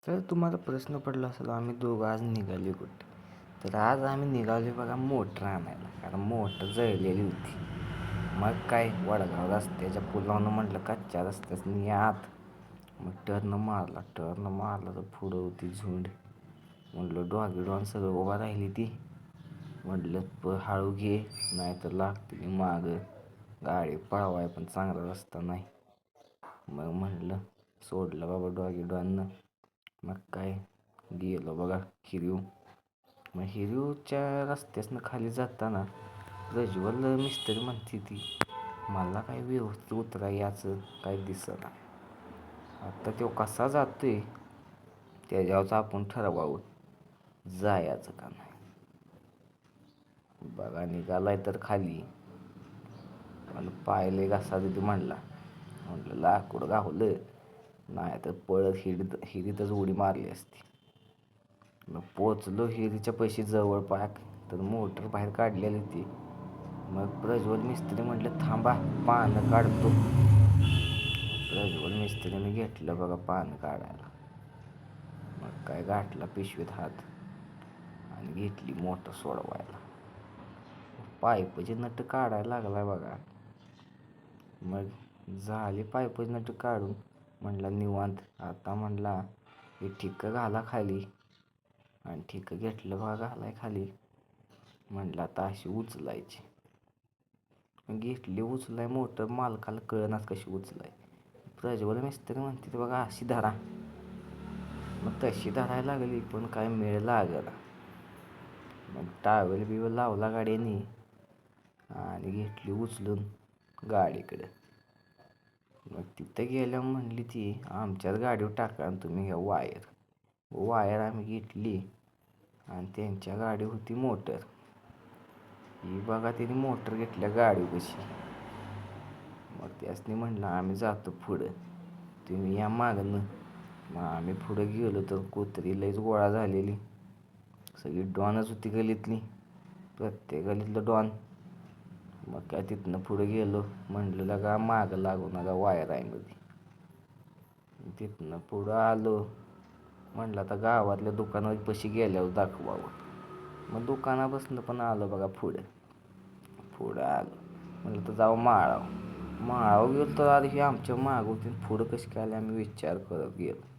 तर तुम्हाला प्रश्न पडला असेल आम्ही दोघं आज निघाले कुठे. तर आज आम्ही निघाले बघा मोटर आणायला, कारण मोटर जळलेली होती. मग काय वडगाव रस्त्याच्या पुलावनं म्हटलं कच्च्या रस्त्याचं आत. मग टर्न मारला तर पुढं होती झुंड. म्हटलं डॉन सगळं उभा राहिली ती. म्हटलं हळू घे नाही तर लागते मागं. गाडी पळवाय पण चांगला रस्ता नाही. मग म्हटलं सोडलं बाबा डॉननं. मग काय गेलो बघा हिरीव. मग हिरीवच्या रस्त्यासनं खाली जाताना प्रज्वल मिस्त्री म्हणते ती मला काय व्यवस्थित उतरा याचं काय दिसना. आता तो कसा जातोय त्याच्यावरच आपण ठरवावं जायचं का नाही. बघा निघालाय तर खाली, पण पाहिले कसा तिथे म्हणला. म्हटलं लाकूड गावलं नाही तर पळत हिरीतच उडी मारली असती. मग पोचलो हिरीच्या पैसे जवळ पाक, तर मोटर बाहेर काढलेली ती. मग प्रज्वल मिस्त्री म्हटलं थांबा पानं काढतो. प्रज्वल मिस्त्रीने घेतलं बघा पानं काढायला. मग काय गाठला पिशवीत हात आणि घेतली मोटर सोडवायला. पाईपचे नट काढायला लागलाय बघा. मग झाले पाईपचे नट काढून. म्हणला निवांत आता. म्हणला हे ठिक्क घाला खाली, आणि ठिक्क घेतलं बघा घालाय खाली. म्हणलं आता अशी उचलायची. घेतली उचलाय मोटर, मालकाला कळनाच कशी उचलाय. प्रज्वल मिस्त्री म्हणते ते बघा अशी धरा. मग तशी धरायला लागली पण काय मेळ लागला. मग टावेल बिवेल लावला गाडीने आणि घेतली उचलून गाडीकडे. मग तिथं गेल्यावर म्हणली ती आमच्याच गाडीवर टाका आणि तुम्ही ह्या वायर आम्ही घेतली आणि त्यांच्या गाडी होती मोटर. ही बघा त्यांनी मोटर घेतल्या गाडीपाशी. मग त्यासनी म्हणलं आम्ही जातो पुढं, तुम्ही या मागनं. मग आम्ही पुढं गेलो तर कुत्री लईच गोळा झालेली. सगळी डॉनच होती गल्लीतली, प्रत्येक गल्लीतलं डॉन. मग काय तिथनं पुढं गेलो. म्हणलं का मागं लागू नका वायर आहे मध्ये. तिथनं पुढं आलो. म्हणलं आता गावातल्या दुकानापाशी गेल्यावर दाखवावं. मग दुकानापासून पण आलो बघा पुढं आलो. म्हणलं तर जाऊ माळाव गेलो तर आधी हे आमच्या मागवतीन पुढं कशी काय आले आम्ही विचार करत गेलो.